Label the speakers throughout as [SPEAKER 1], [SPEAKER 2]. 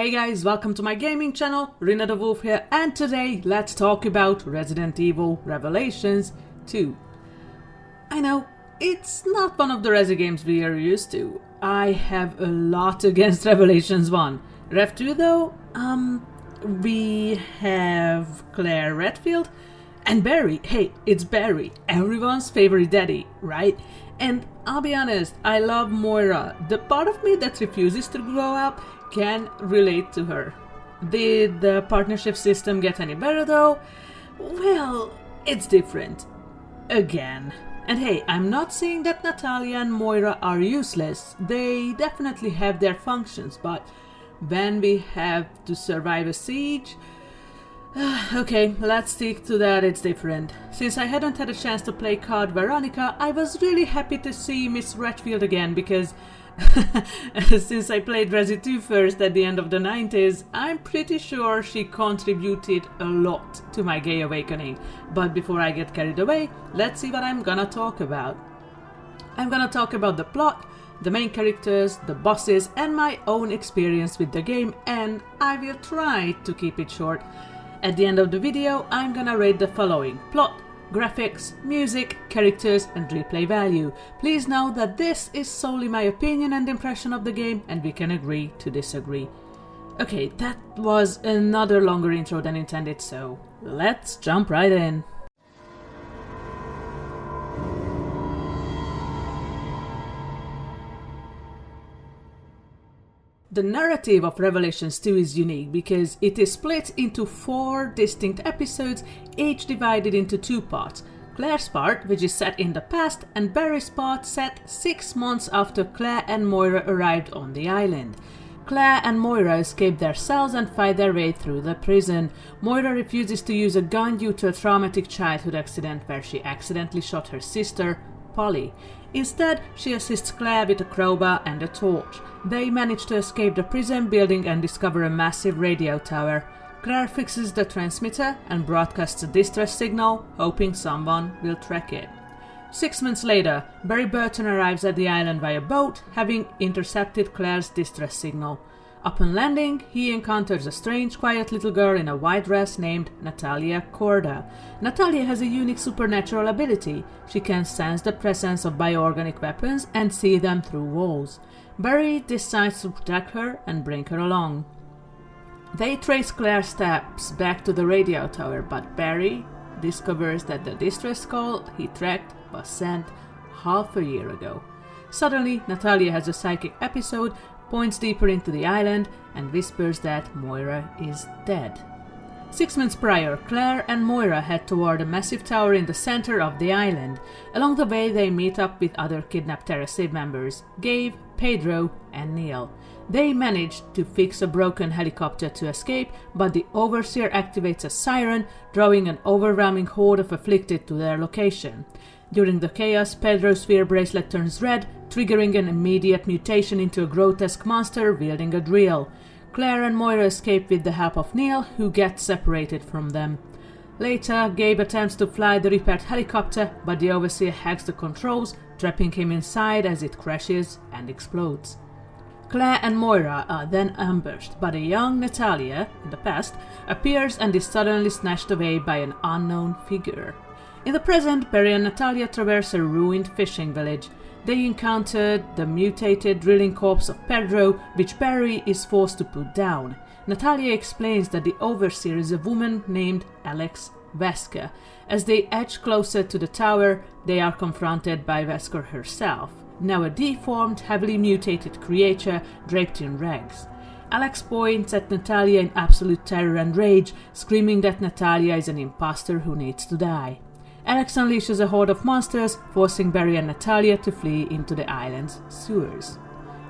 [SPEAKER 1] Hey guys, welcome to my gaming channel, Rina the Wolf here, and today let's talk about Resident Evil Revelations 2. I know, it's not one of the Resi games we are used to. I have a lot against Revelations 1. Rev 2 though, we have Claire Redfield and Barry. Hey, it's Barry, everyone's favorite daddy, right? And I'll be honest, I love Moira. The part of me that refuses to grow up can relate to her. Did the partnership system get any better though? Well, it's different. Again. And hey, I'm not saying that Natalia and Moira are useless. They definitely have their functions, but when we have to survive a siege... okay, let's stick to that, it's different. Since I hadn't had a chance to play COD Veronica, I was really happy to see Miss Redfield again because since I played Resi 2 first at the end of the 90s, I'm pretty sure she contributed a lot to my gay awakening. But before I get carried away, let's see what I'm gonna talk about. I'm gonna talk about the plot, the main characters, the bosses, and my own experience with the game, and I will try to keep it short. At the end of the video, I'm gonna rate the following: plot, graphics, music, characters, and replay value. Please know that this is solely my opinion and impression of the game, and we can agree to disagree. Okay, that was another longer intro than intended, so let's jump right in. The narrative of Revelations 2 is unique because it is split into 4 distinct episodes, each divided into 2 parts. Claire's part, which is set in the past, and Barry's part set 6 months after Claire and Moira arrived on the island. Claire and Moira escape their cells and fight their way through the prison. Moira refuses to use a gun due to a traumatic childhood accident where she accidentally shot her sister, Polly. Instead, she assists Claire with a crowbar and a torch. They manage to escape the prison building and discover a massive radio tower. Claire fixes the transmitter and broadcasts a distress signal, hoping someone will track it. 6 months later, Barry Burton arrives at the island via boat, having intercepted Claire's distress signal. Upon landing, he encounters a strange, quiet little girl in a white dress named Natalia Corda. Natalia has a unique supernatural ability. She can sense the presence of bioorganic weapons and see them through walls. Barry decides to protect her and bring her along. They trace Claire's steps back to the radio tower, but Barry discovers that the distress call he tracked was sent half a year ago. Suddenly, Natalia has a psychic episode, points deeper into the island, and whispers that Moira is dead. 6 months prior, Claire and Moira head toward a massive tower in the center of the island. Along the way, they meet up with other kidnapped TerraSave members, Gabe, Pedro, and Neil. They manage to fix a broken helicopter to escape, but the Overseer activates a siren, drawing an overwhelming horde of afflicted to their location. During the chaos, Pedro's fear bracelet turns red, triggering an immediate mutation into a grotesque monster wielding a drill. Claire and Moira escape with the help of Neil, who gets separated from them. Later, Gabe attempts to fly the repaired helicopter, but the Overseer hacks the controls, trapping him inside as it crashes and explodes. Claire and Moira are then ambushed, but a young Natalia, in the past, appears and is suddenly snatched away by an unknown figure. In the present, Barry and Natalia traverse a ruined fishing village. They encountered the mutated drilling corpse of Pedro, which Barry is forced to put down. Natalia explains that the Overseer is a woman named Alex Wesker. As they edge closer to the tower, they are confronted by Wesker herself, now a deformed, heavily mutated creature draped in rags. Alex points at Natalia in absolute terror and rage, screaming that Natalia is an imposter who needs to die. Alex unleashes a horde of monsters, forcing Barry and Natalia to flee into the island's sewers.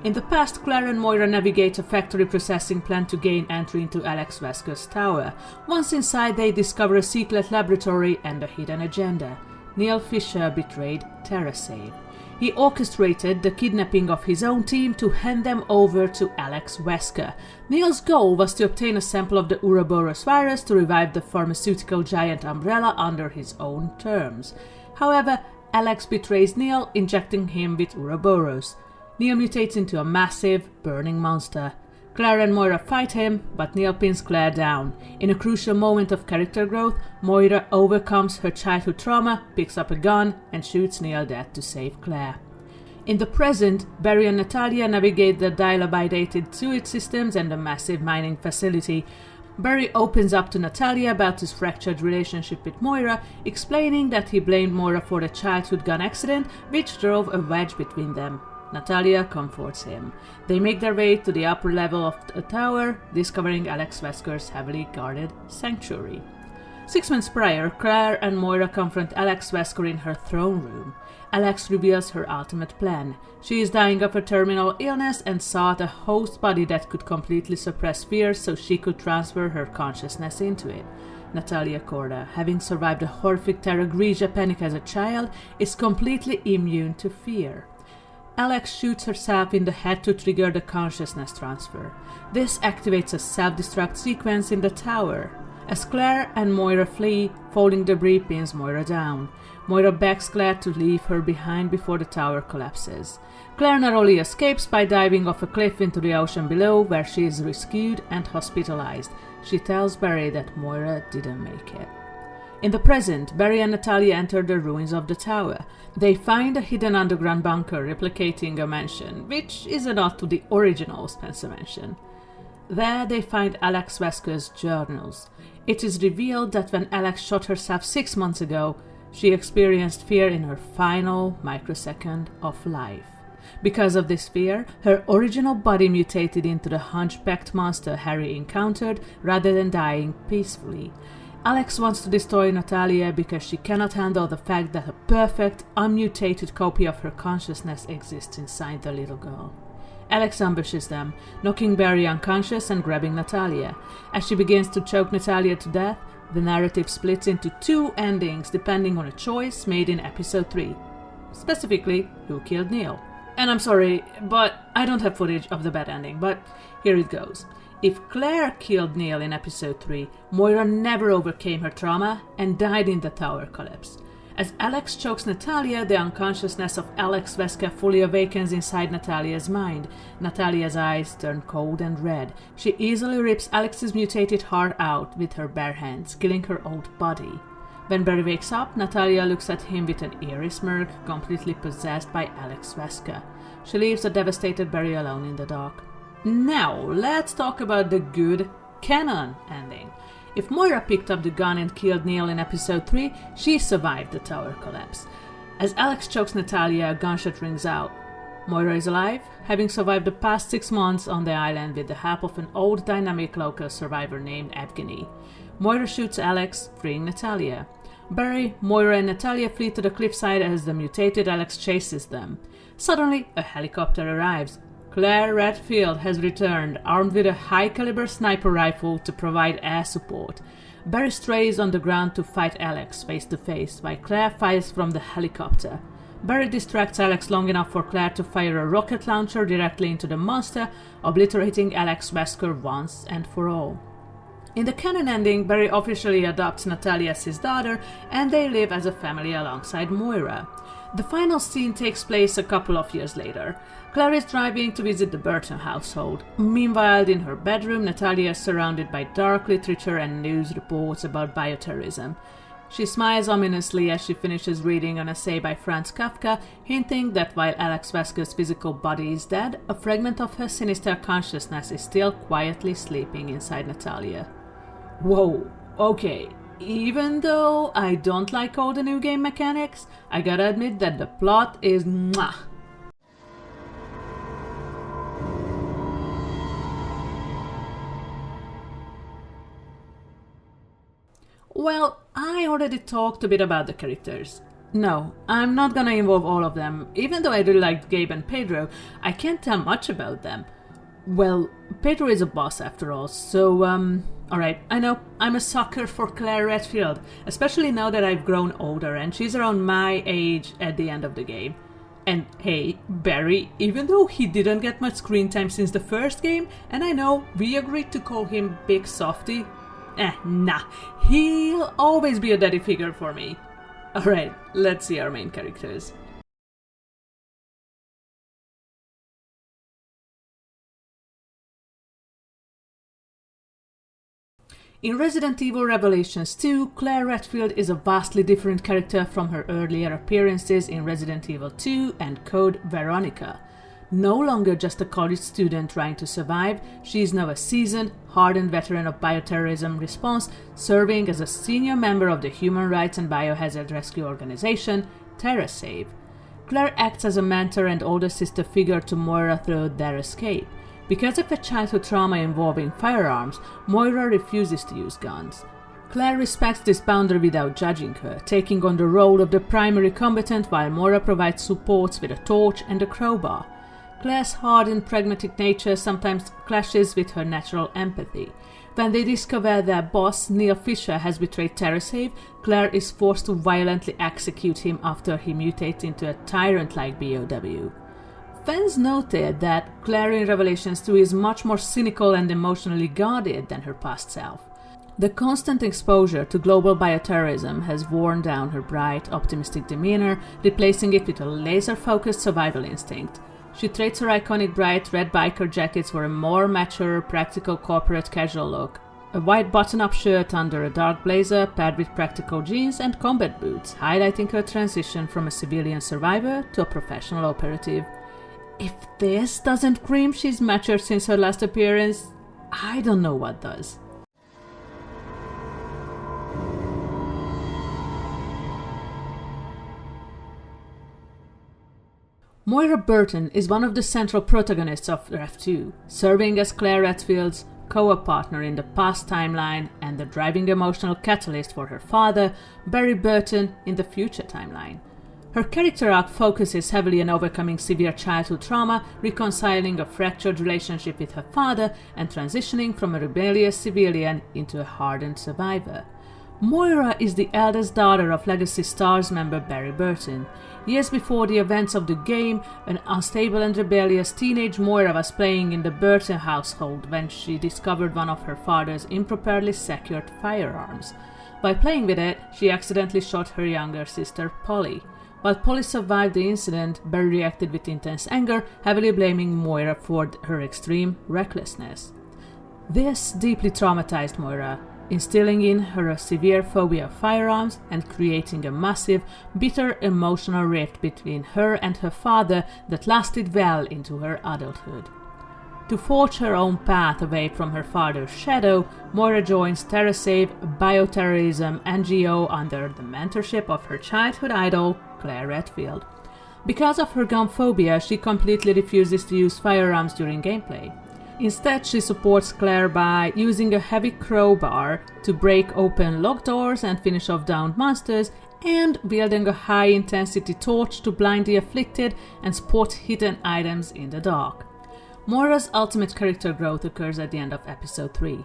[SPEAKER 1] In the past, Claire and Moira navigate a factory processing plant to gain entry into Alex Wesker's tower. Once inside, they discover a secret laboratory and a hidden agenda. Neil Fisher betrayed TerraSave. He orchestrated the kidnapping of his own team to hand them over to Alex Wesker. Neil's goal was to obtain a sample of the Ouroboros virus to revive the pharmaceutical giant Umbrella under his own terms. However, Alex betrays Neil, injecting him with Ouroboros. Neil mutates into a massive, burning monster. Claire and Moira fight him, but Neil pins Claire down. In a crucial moment of character growth, Moira overcomes her childhood trauma, picks up a gun, and shoots Neil dead to save Claire. In the present, Barry and Natalia navigate the dilapidated sewage systems and a massive mining facility. Barry opens up to Natalia about his fractured relationship with Moira, explaining that he blamed Moira for a childhood gun accident which drove a wedge between them. Natalia comforts him. They make their way to the upper level of the tower, discovering Alex Vesker's heavily guarded sanctuary. 6 months prior, Claire and Moira confront Alex Vesker in her throne room. Alex reveals her ultimate plan. She is dying of a terminal illness and sought a host body that could completely suppress fear so she could transfer her consciousness into it. Natalia Corda, having survived a horrific Terra Grigia panic as a child, is completely immune to fear. Alex shoots herself in the head to trigger the consciousness transfer. This activates a self-destruct sequence in the tower. As Claire and Moira flee, falling debris pins Moira down. Moira begs Claire to leave her behind before the tower collapses. Claire narrowly escapes by diving off a cliff into the ocean below, where she is rescued and hospitalized. She tells Barry that Moira didn't make it. In the present, Barry and Natalia enter the ruins of the tower. They find a hidden underground bunker replicating a mansion, which is a nod to the original Spencer mansion. There they find Alex Vesker's journals. It is revealed that when Alex shot herself 6 months ago, she experienced fear in her final microsecond of life. Because of this fear, her original body mutated into the hunchbacked monster Harry encountered rather than dying peacefully. Alex wants to destroy Natalia because she cannot handle the fact that a perfect, unmutated copy of her consciousness exists inside the little girl. Alex ambushes them, knocking Barry unconscious and grabbing Natalia. As she begins to choke Natalia to death, the narrative splits into 2 endings depending on a choice made in episode 3. Specifically, who killed Neil. And I'm sorry, but I don't have footage of the bad ending, but here it goes. If Claire killed Neil in episode 3, Moira never overcame her trauma and died in the tower collapse. As Alex chokes Natalia, the unconsciousness of Alex Vesker fully awakens inside Natalia's mind. Natalia's eyes turn cold and red. She easily rips Alex's mutated heart out with her bare hands, killing her old body. When Barry wakes up, Natalia looks at him with an eerie smirk, completely possessed by Alex Vesker. She leaves a devastated Barry alone in the dark. Now, let's talk about the good canon ending. If Moira picked up the gun and killed Neil in episode 3, she survived the tower collapse. As Alex chokes Natalia, a gunshot rings out. Moira is alive, having survived the past 6 months on the island with the help of an old dynamic local survivor named Evgeny. Moira shoots Alex, freeing Natalia. Barry, Moira and Natalia flee to the cliffside as the mutated Alex chases them. Suddenly, a helicopter arrives. Claire Redfield has returned, armed with a high-caliber sniper rifle to provide air support. Barry strays on the ground to fight Alex face-to-face, while Claire fires from the helicopter. Barry distracts Alex long enough for Claire to fire a rocket launcher directly into the monster, obliterating Alex Vesker once and for all. In the canon ending, Barry officially adopts Natalia as his daughter, and they live as a family alongside Moira. The final scene takes place a couple of years later. Claire is driving to visit the Burton household. Meanwhile, in her bedroom, Natalia is surrounded by dark literature and news reports about bioterrorism. She smiles ominously as she finishes reading an essay by Franz Kafka, hinting that while Alex Vesker's physical body is dead, a fragment of her sinister consciousness is still quietly sleeping inside Natalia. Whoa, okay. Even though I don't like all the new game mechanics, I gotta admit that the plot is mwah. Well, I already talked a bit about the characters. No, I'm not gonna involve all of them. Even though I really liked Gabe and Pedro, I can't tell much about them. Well, Pedro is a boss after all, so alright, I know, I'm a sucker for Claire Redfield, especially now that I've grown older and she's around my age at the end of the game. And hey, Barry, even though he didn't get much screen time since the first game, and I know we agreed to call him Big Softy, nah, he'll always be a daddy figure for me. Alright, let's see our main characters. In Resident Evil Revelations 2, Claire Redfield is a vastly different character from her earlier appearances in Resident Evil 2 and Code Veronica. No longer just a college student trying to survive, she is now a seasoned, hardened veteran of bioterrorism response, serving as a senior member of the human rights and biohazard rescue organization, TerraSave. Claire acts as a mentor and older sister figure to Moira throughout their escape. Because of a childhood trauma involving firearms, Moira refuses to use guns. Claire respects this boundary without judging her, taking on the role of the primary combatant while Moira provides supports with a torch and a crowbar. Claire's hard and pragmatic nature sometimes clashes with her natural empathy. When they discover their boss, Neil Fisher, has betrayed TerraSave, Claire is forced to violently execute him after he mutates into a tyrant-like BOW. Fans noted that Claire in Revelations 2 is much more cynical and emotionally guarded than her past self. The constant exposure to global bioterrorism has worn down her bright, optimistic demeanor, replacing it with a laser-focused survival instinct. She trades her iconic bright red biker jackets for a more mature, practical corporate casual look. A white button-up shirt under a dark blazer paired with practical jeans and combat boots, highlighting her transition from a civilian survivor to a professional operative. If this doesn't scream she's matured since her last appearance, I don't know what does. Moira Burton is one of the central protagonists of Ref 2, serving as Claire Redfield's co-op partner in the past timeline and the driving emotional catalyst for her father, Barry Burton, in the future timeline. Her character arc focuses heavily on overcoming severe childhood trauma, reconciling a fractured relationship with her father, and transitioning from a rebellious civilian into a hardened survivor. Moira is the eldest daughter of Legacy Stars member Barry Burton. Years before the events of the game, an unstable and rebellious teenage Moira was playing in the Burton household when she discovered one of her father's improperly secured firearms. While playing with it, she accidentally shot her younger sister Polly. While Polly survived the incident, Barry reacted with intense anger, heavily blaming Moira for her extreme recklessness. This deeply traumatized Moira, instilling in her a severe phobia of firearms and creating a massive, bitter emotional rift between her and her father that lasted well into her adulthood. To forge her own path away from her father's shadow, Moira joins TerraSave, a bioterrorism NGO under the mentorship of her childhood idol, Claire Redfield. Because of her gun phobia, she completely refuses to use firearms during gameplay. Instead, she supports Claire by using a heavy crowbar to break open locked doors and finish off downed monsters, and wielding a high-intensity torch to blind the afflicted and spot hidden items in the dark. Moira's ultimate character growth occurs at the end of episode 3.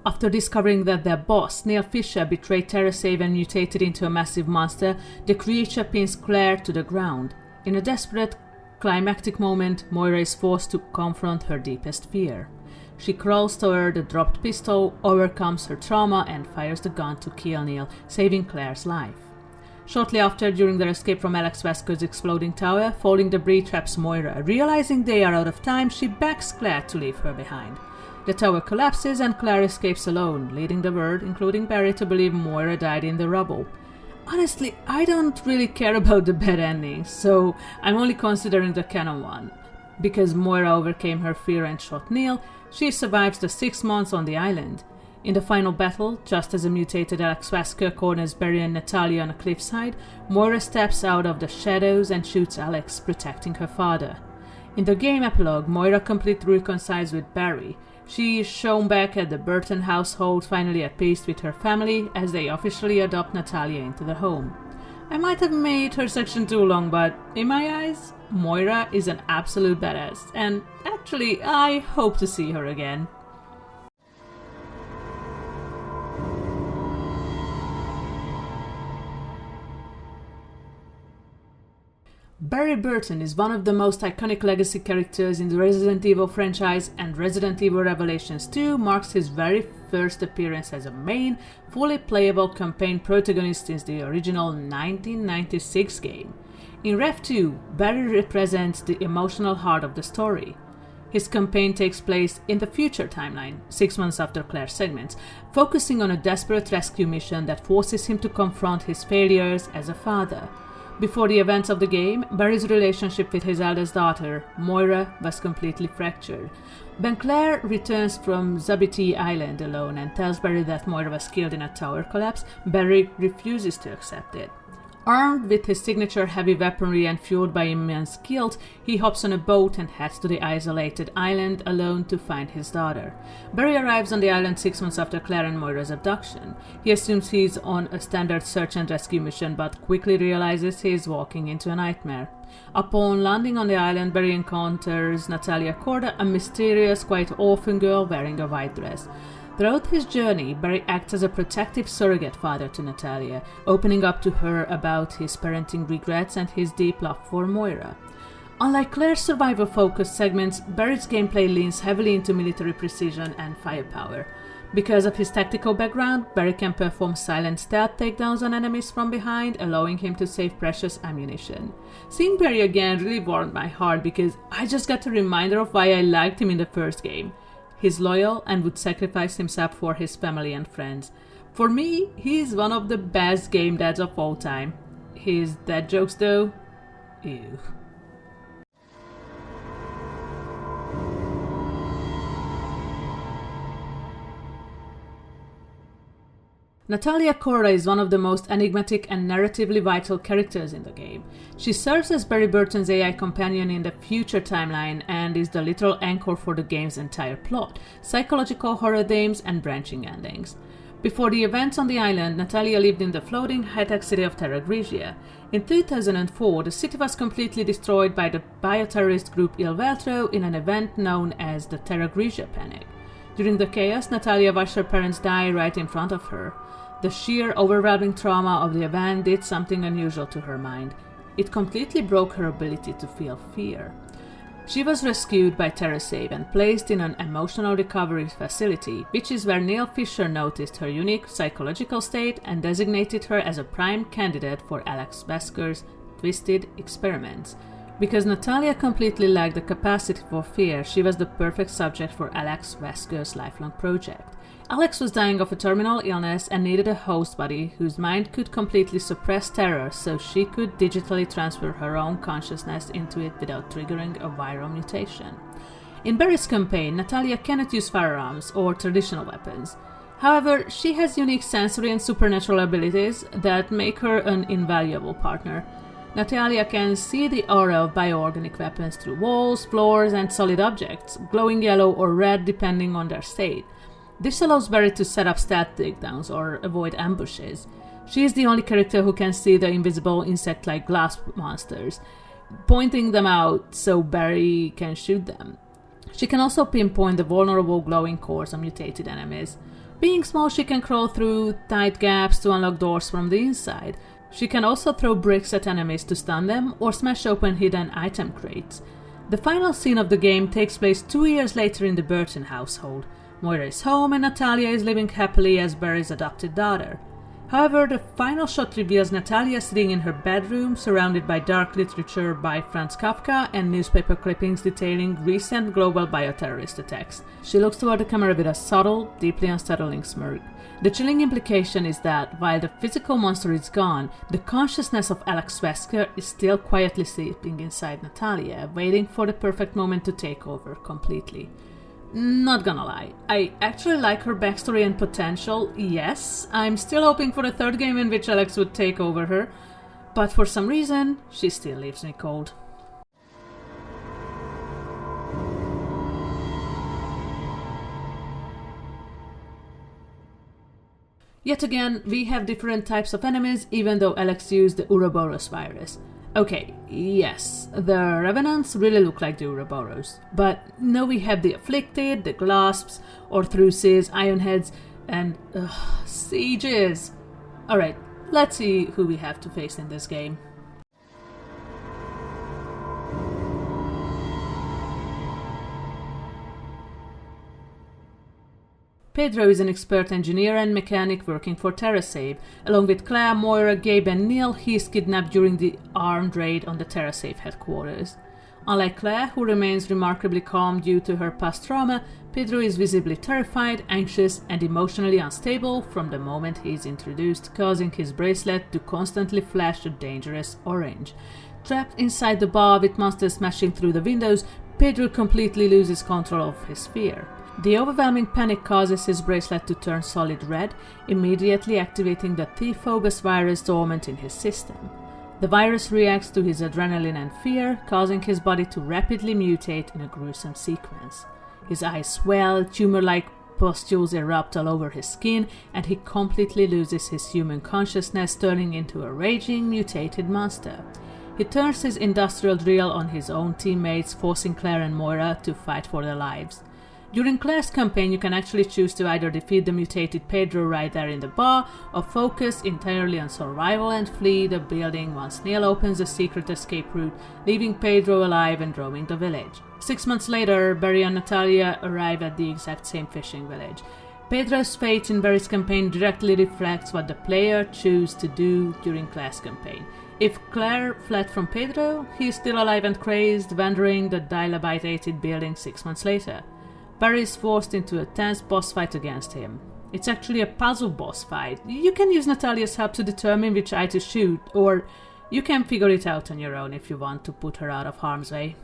[SPEAKER 1] After discovering that their boss, Neil Fisher, betrayed TerraSave and mutated into a massive monster, the creature pins Claire to the ground. In a desperate, climactic moment, Moira is forced to confront her deepest fear. She crawls toward the dropped pistol, overcomes her trauma, and fires the gun to kill Neil, saving Claire's life. Shortly after, during their escape from Alex Vasquez's exploding tower, falling debris traps Moira. Realizing they are out of time, she begs Claire to leave her behind. The tower collapses and Claire escapes alone, leading the world, including Barry, to believe Moira died in the rubble. Honestly, I don't really care about the bad endings, so I'm only considering the canon one. Because Moira overcame her fear and shot Neil, she survives the 6 months on the island. In the final battle, just as a mutated Alex Vasquez corners Barry and Natalia on a cliffside, Moira steps out of the shadows and shoots Alex, protecting her father. In the game epilogue, Moira completely reconciles with Barry. She is shown back at the Burton household, finally at peace with her family, as they officially adopt Natalia into the home. I might have made her section too long, but in my eyes, Moira is an absolute badass, and actually, I hope to see her again. Barry Burton is one of the most iconic legacy characters in the Resident Evil franchise, and Resident Evil Revelations 2 marks his very first appearance as a main, fully playable campaign protagonist since the original 1996 game. In Rev 2, Barry represents the emotional heart of the story. His campaign takes place in the future timeline, 6 months after Claire's segments, focusing on a desperate rescue mission that forces him to confront his failures as a father. Before the events of the game, Barry's relationship with his eldest daughter, Moira, was completely fractured. When Claire returns from Zabiti Island alone and tells Barry that Moira was killed in a tower collapse, Barry refuses to accept it. Armed with his signature heavy weaponry and fueled by immense guilt, he hops on a boat and heads to the isolated island alone to find his daughter. Barry arrives on the island 6 months after Claire and Moira's abduction. He assumes he's on a standard search and rescue mission, but quickly realizes he is walking into a nightmare. Upon landing on the island, Barry encounters Natalia Corda, a mysterious, quite orphan girl wearing a white dress. Throughout his journey, Barry acts as a protective surrogate father to Natalia, opening up to her about his parenting regrets and his deep love for Moira. Unlike Claire's survival-focused segments, Barry's gameplay leans heavily into military precision and firepower. Because of his tactical background, Barry can perform silent stealth takedowns on enemies from behind, allowing him to save precious ammunition. Seeing Barry again really warmed my heart because I just got a reminder of why I liked him in the first game. He's loyal and would sacrifice himself for his family and friends. For me, he's one of the best game dads of all time. His dad jokes though? Ew. Natalia Corda is one of the most enigmatic and narratively vital characters in the game. She serves as Barry Burton's AI companion in the future timeline and is the literal anchor for the game's entire plot, psychological horror themes, and branching endings. Before the events on the island, Natalia lived in the floating high-tech city of Terra Grigia. In 2004, the city was completely destroyed by the bioterrorist group Il Veltro in an event known as the Terra Grigia Panic. During the chaos, Natalia watched her parents die right in front of her. The sheer, overwhelming trauma of the event did something unusual to her mind. It completely broke her ability to feel fear. She was rescued by TerraSave and placed in an emotional recovery facility, which is where Neil Fisher noticed her unique psychological state and designated her as a prime candidate for Alex Vesker's twisted experiments. Because Natalia completely lacked the capacity for fear, she was the perfect subject for Alex Vesker's lifelong project. Alex was dying of a terminal illness and needed a host body whose mind could completely suppress terror so she could digitally transfer her own consciousness into it without triggering a viral mutation. In Barry's campaign, Natalia cannot use firearms or traditional weapons. However, she has unique sensory and supernatural abilities that make her an invaluable partner. Natalia can see the aura of bioorganic weapons through walls, floors, and solid objects, glowing yellow or red depending on their state. This allows Barry to set up stealth takedowns or avoid ambushes. She is the only character who can see the invisible insect-like glass monsters, pointing them out so Barry can shoot them. She can also pinpoint the vulnerable glowing cores of mutated enemies. Being small, she can crawl through tight gaps to unlock doors from the inside. She can also throw bricks at enemies to stun them or smash open hidden item crates. The final scene of the game takes place 2 years later in the Burton household. Moira is home and Natalia is living happily as Barry's adopted daughter. However, the final shot reveals Natalia sitting in her bedroom surrounded by dark literature by Franz Kafka and newspaper clippings detailing recent global bioterrorist attacks. She looks toward the camera with a subtle, deeply unsettling smirk. The chilling implication is that while the physical monster is gone, the consciousness of Alex Wesker is still quietly sleeping inside Natalia, waiting for the perfect moment to take over completely. Not gonna lie, I actually like her backstory and potential, yes. I'm still hoping for the third game in which Alex would take over her, but for some reason, she still leaves me cold. Yet again, we have different types of enemies, even though Alex used the Ouroboros virus. Okay, yes, the Revenants really look like the Ouroboros, but now we have the Afflicted, the Glasps, Orthruses, Ironheads, and Sieges. Alright, let's see who we have to face in this game. Pedro is an expert engineer and mechanic working for TerraSave. Along with Claire, Moira, Gabe and Neil, he is kidnapped during the armed raid on the TerraSave headquarters. Unlike Claire, who remains remarkably calm due to her past trauma, Pedro is visibly terrified, anxious, and emotionally unstable from the moment he is introduced, causing his bracelet to constantly flash a dangerous orange. Trapped inside the bar with monsters smashing through the windows, Pedro completely loses control of his fear. The overwhelming panic causes his bracelet to turn solid red, immediately activating the T-phobos virus dormant in his system. The virus reacts to his adrenaline and fear, causing his body to rapidly mutate in a gruesome sequence. His eyes swell, tumor-like pustules erupt all over his skin, and he completely loses his human consciousness, turning into a raging, mutated monster. He turns his industrial drill on his own teammates, forcing Claire and Moira to fight for their lives. During Claire's campaign, you can actually choose to either defeat the mutated Pedro right there in the bar, or focus entirely on survival and flee the building once Neil opens a secret escape route, leaving Pedro alive and roaming the village. 6 months later, Barry and Natalia arrive at the exact same fishing village. Pedro's fate in Barry's campaign directly reflects what the player chose to do during Claire's campaign. If Claire fled from Pedro, he is still alive and crazed, wandering the dilapidated building 6 months later. Barry is forced into a tense boss fight against him. It's actually a puzzle boss fight. You can use Natalia's help to determine which eye to shoot, or you can figure it out on your own if you want to put her out of harm's way.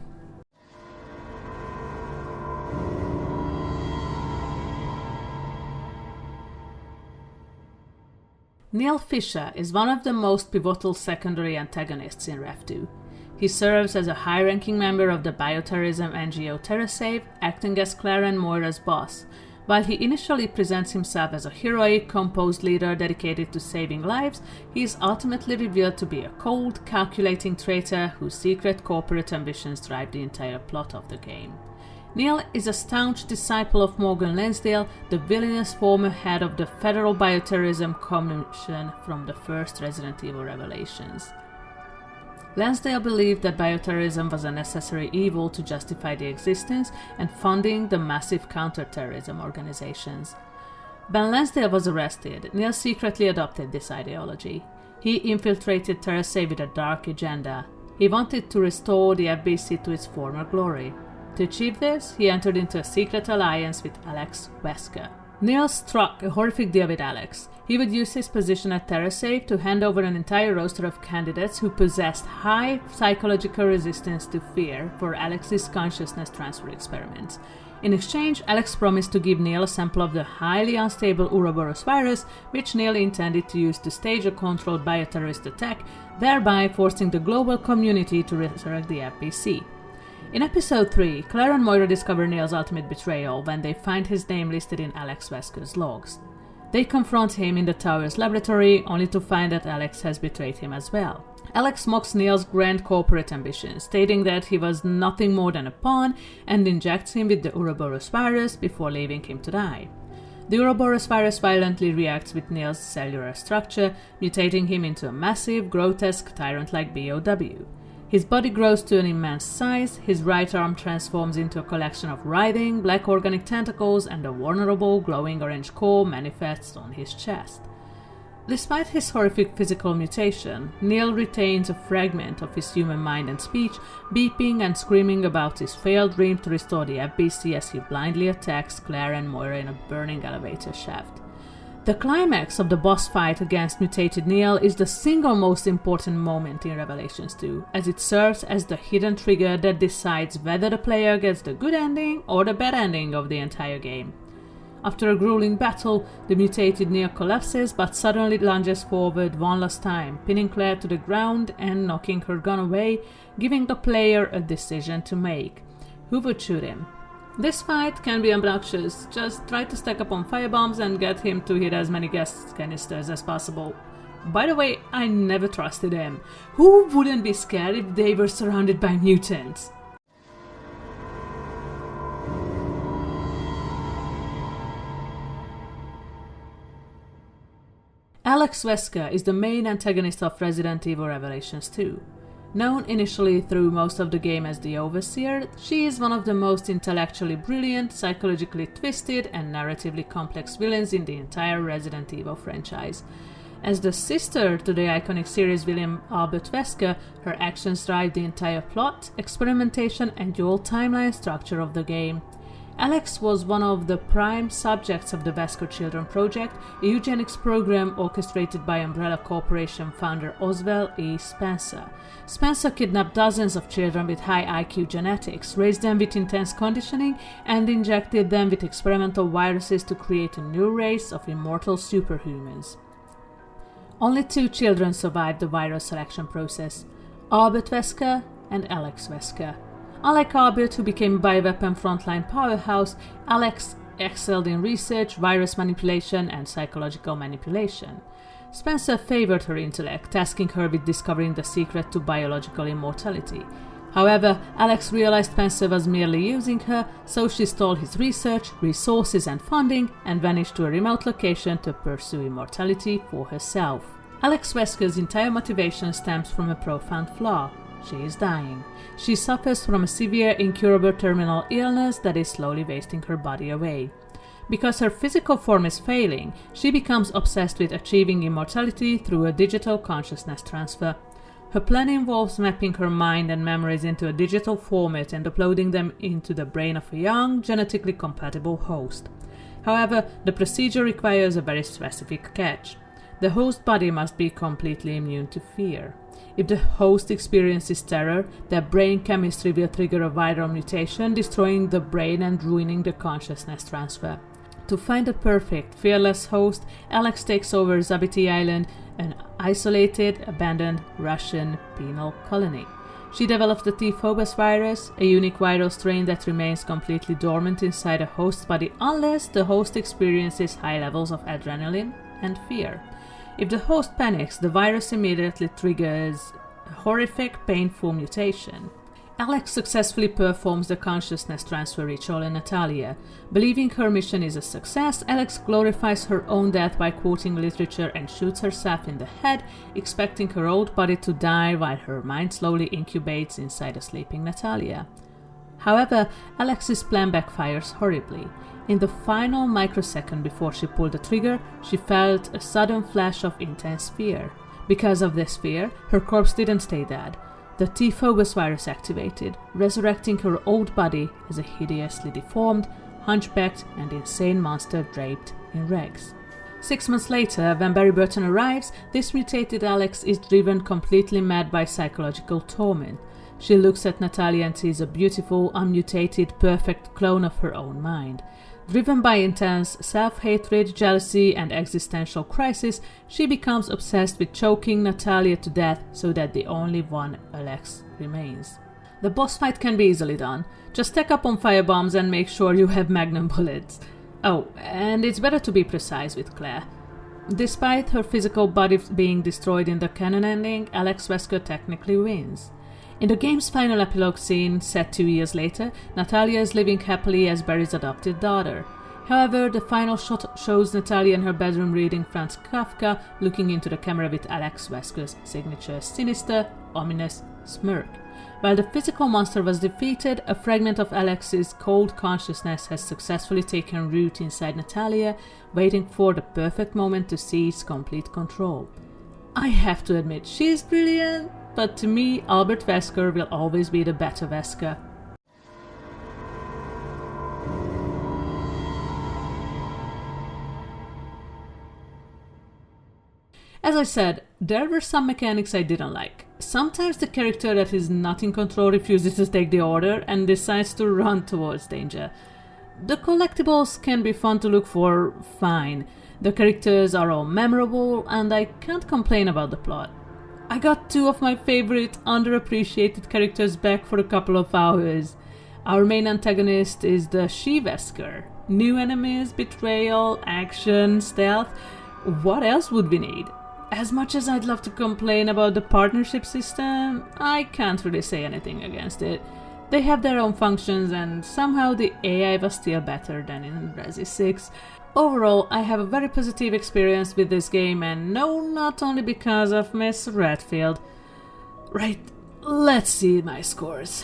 [SPEAKER 1] Neil Fisher is one of the most pivotal secondary antagonists in Rev 2. He serves as a high-ranking member of the bioterrorism NGO TerraSave, acting as Claire and Moira's boss. While he initially presents himself as a heroic, composed leader dedicated to saving lives, he is ultimately revealed to be a cold, calculating traitor whose secret corporate ambitions drive the entire plot of the game. Neil is a staunch disciple of Morgan Lansdale, the villainous former head of the Federal Bioterrorism Commission from the first Resident Evil Revelations. Lansdale believed that bioterrorism was a necessary evil to justify the existence and funding the massive counter-terrorism organizations. When Lansdale was arrested, Neil secretly adopted this ideology. He infiltrated TerraSave with a dark agenda. He wanted to restore the FBC to its former glory. To achieve this, he entered into a secret alliance with Alex Wesker. Neil struck a horrific deal with Alex. He would use his position at TerraSave to hand over an entire roster of candidates who possessed high psychological resistance to fear for Alex's consciousness transfer experiments. In exchange, Alex promised to give Neil a sample of the highly unstable Ouroboros virus, which Neil intended to use to stage a controlled bioterrorist attack, thereby forcing the global community to resurrect the FBC. In episode 3, Claire and Moira discover Neil's ultimate betrayal when they find his name listed in Alex Wesker's logs. They confront him in the tower's laboratory, only to find that Alex has betrayed him as well. Alex mocks Neil's grand corporate ambitions, stating that he was nothing more than a pawn, and injects him with the Ouroboros virus before leaving him to die. The Ouroboros virus violently reacts with Neil's cellular structure, mutating him into a massive, grotesque, tyrant-like BOW. His body grows to an immense size, his right arm transforms into a collection of writhing, black organic tentacles, and a vulnerable, glowing orange core manifests on his chest. Despite his horrific physical mutation, Neil retains a fragment of his human mind and speech, beeping and screaming about his failed dream to restore the FBC as he blindly attacks Claire and Moira in a burning elevator shaft. The climax of the boss fight against mutated Neil is the single most important moment in Revelations 2, as it serves as the hidden trigger that decides whether the player gets the good ending or the bad ending of the entire game. After a grueling battle, the mutated Neil collapses but suddenly lunges forward one last time, pinning Claire to the ground and knocking her gun away, giving the player a decision to make. Who would shoot him? This fight can be obnoxious. Just try to stack up on firebombs and get him to hit as many gas canisters as possible. By the way, I never trusted him. Who wouldn't be scared if they were surrounded by mutants? Alex Wesker is the main antagonist of Resident Evil Revelations 2. Known initially through most of the game as the Overseer, she is one of the most intellectually brilliant, psychologically twisted, and narratively complex villains in the entire Resident Evil franchise. As the sister to the iconic series villain Albert Wesker, her actions drive the entire plot, experimentation, and dual timeline structure of the game. Alex was one of the prime subjects of the Wesker Children Project, a eugenics program orchestrated by Umbrella Corporation founder Oswald E. Spencer. Spencer kidnapped dozens of children with high IQ genetics, raised them with intense conditioning, and injected them with experimental viruses to create a new race of immortal superhumans. Only 2 children survived the viral selection process: Albert Wesker and Alex Wesker. Unlike Albert, who became a bioweapon frontline powerhouse, Alex excelled in research, virus manipulation, and psychological manipulation. Spencer favored her intellect, tasking her with discovering the secret to biological immortality. However, Alex realized Spencer was merely using her, so she stole his research, resources, and funding, and vanished to a remote location to pursue immortality for herself. Alex Wesker's entire motivation stems from a profound flaw. She is dying. She suffers from a severe, incurable terminal illness that is slowly wasting her body away. Because her physical form is failing, she becomes obsessed with achieving immortality through a digital consciousness transfer. Her plan involves mapping her mind and memories into a digital format and uploading them into the brain of a young, genetically compatible host. However, the procedure requires a very specific catch. The host body must be completely immune to fear. If the host experiences terror, their brain chemistry will trigger a viral mutation, destroying the brain and ruining the consciousness transfer. To find a perfect, fearless host, Alex takes over Zabiti Island, an isolated, abandoned Russian penal colony. She developed the T-phobos virus, a unique viral strain that remains completely dormant inside a host's body unless the host experiences high levels of adrenaline and fear. If the host panics, the virus immediately triggers a horrific, painful mutation. Alex successfully performs the consciousness transfer ritual in Natalia. Believing her mission is a success, Alex glorifies her own death by quoting literature and shoots herself in the head, expecting her old body to die while her mind slowly incubates inside a sleeping Natalia. However, Alex's plan backfires horribly. In the final microsecond before she pulled the trigger, she felt a sudden flash of intense fear. Because of this fear, her corpse didn't stay dead. The T-phobos virus activated, resurrecting her old body as a hideously deformed, hunchbacked, and insane monster draped in rags. 6 months later, when Barry Burton arrives, this mutated Alex is driven completely mad by psychological torment. She looks at Natalia and sees a beautiful, unmutated, perfect clone of her own mind. Driven by intense self-hatred, jealousy, and existential crisis, she becomes obsessed with choking Natalia to death so that the only one Alex remains. The boss fight can be easily done. Just stack up on firebombs and make sure you have magnum bullets. Oh, and it's better to be precise with Claire. Despite her physical body being destroyed in the canon ending, Alex Wesker technically wins. In the game's final epilogue scene, set 2 years later, Natalia is living happily as Barry's adopted daughter. However, the final shot shows Natalia in her bedroom reading Franz Kafka, looking into the camera with Alex Wesker's signature sinister, ominous smirk. While the physical monster was defeated, a fragment of Alex's cold consciousness has successfully taken root inside Natalia, waiting for the perfect moment to seize complete control. I have to admit, she is brilliant, but to me, Albert Wesker will always be the better Wesker. As I said, there were some mechanics I didn't like. Sometimes the character that is not in control refuses to take the order and decides to run towards danger. The collectibles can be fun to look for, fine. The characters are all memorable, and I can't complain about the plot. I got 2 of my favorite underappreciated characters back for a couple of hours. Our main antagonist is the She-Wesker. New enemies, betrayal, action, stealth. What else would we need? As much as I'd love to complain about the partnership system, I can't really say anything against it. They have their own functions, and somehow the AI was still better than in Resi 6. Overall, I have a very positive experience with this game, and no, not only because of Miss Redfield. Right, let's see my scores.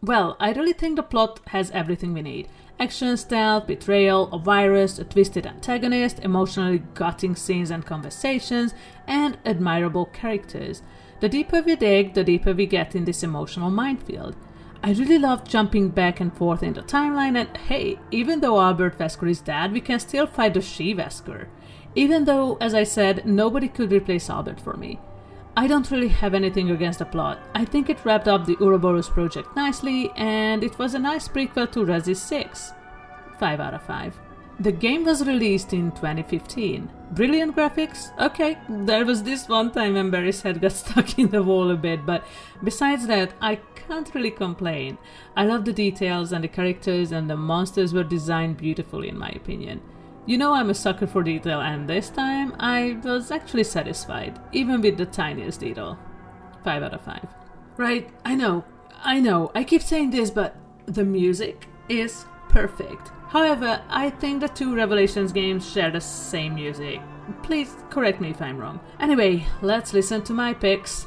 [SPEAKER 1] Well, I really think the plot has everything we need. Action, stealth, betrayal, a virus, a twisted antagonist, emotionally gutting scenes and conversations, and admirable characters. The deeper we dig, the deeper we get in this emotional minefield. I really love jumping back and forth in the timeline, and hey, even though Albert Wesker is dead, we can still fight the She-Wesker. Even though, as I said, nobody could replace Albert for me. I don't really have anything against the plot. I think it wrapped up the Ouroboros project nicely, and it was a nice prequel to Resi 6. 5 out of 5. The game was released in 2015. Brilliant graphics? Okay, there was this one time when Barry's head got stuck in the wall a bit, but besides that, I can't really complain. I love the details and the characters, and the monsters were designed beautifully in my opinion. You know I'm a sucker for detail, and this time I was actually satisfied, even with the tiniest detail. 5 out of 5. Right, I know, I keep saying this, but the music is perfect. However, I think the two Revelations games share the same music. Please correct me if I'm wrong. Anyway, let's listen to my picks.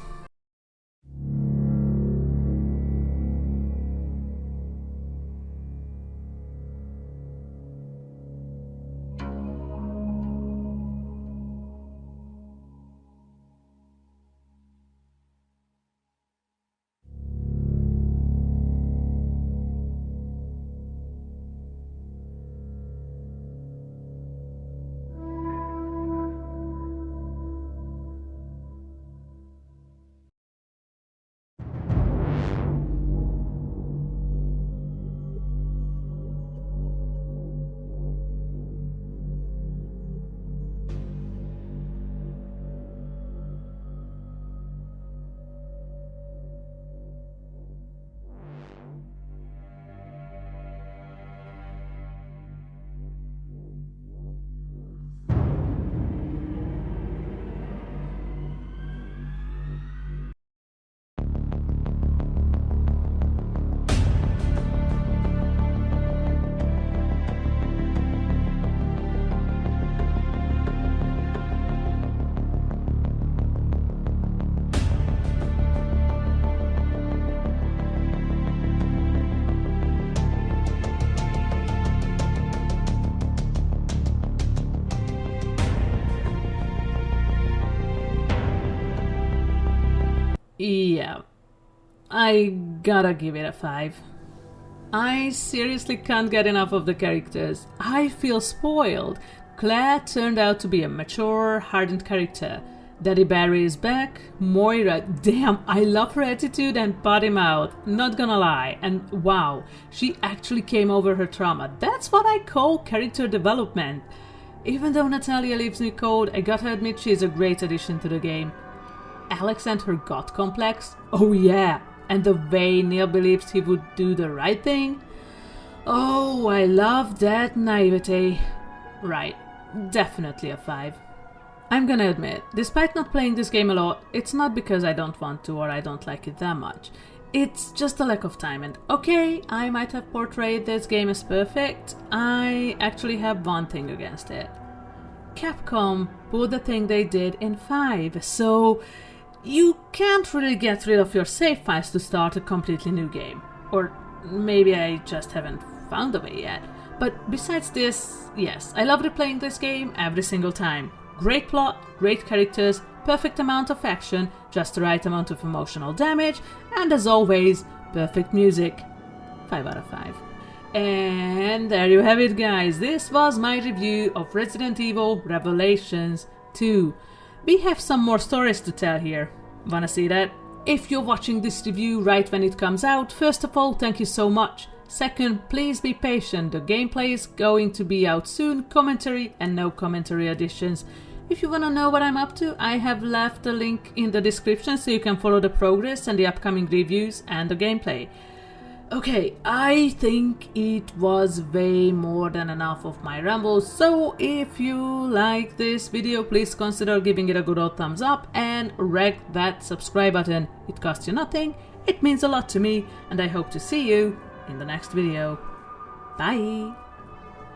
[SPEAKER 1] Yeah, I gotta give it a 5. I seriously can't get enough of the characters. I feel spoiled. Claire turned out to be a mature, hardened character. Daddy Barry is back. Moira, damn, I love her attitude and pot him out. Not gonna lie. And wow, she actually came over her trauma. That's what I call character development. Even though Natalia leaves me cold, I gotta admit she's a great addition to the game. Alex and her God complex? Oh yeah, and the way Neil believes he would do the right thing? Oh, I love that naivete. Right, definitely a 5. I'm gonna admit, despite not playing this game a lot, it's not because I don't want to or I don't like it that much. It's just a lack of time, and okay, I might have portrayed this game as perfect, I actually have one thing against it. Capcom put the thing they did in 5, so you can't really get rid of your save files to start a completely new game. Or maybe I just haven't found a way yet. But besides this, yes, I love replaying this game every single time. Great plot, great characters, perfect amount of action, just the right amount of emotional damage, and as always, perfect music. 5 out of 5. And there you have it, guys. This was my review of Resident Evil Revelations 2. We have some more stories to tell here. Wanna see that? If you're watching this review right when it comes out, first of all, thank you so much. Second, please be patient. The gameplay is going to be out soon, commentary and no commentary additions. If you wanna know what I'm up to, I have left a link in the description so you can follow the progress and the upcoming reviews and the gameplay. Okay, I think it was way more than enough of my rambles, so if you like this video, please consider giving it a good old thumbs up and wreck that subscribe button. It costs you nothing, it means a lot to me, and I hope to see you in the next video. Bye!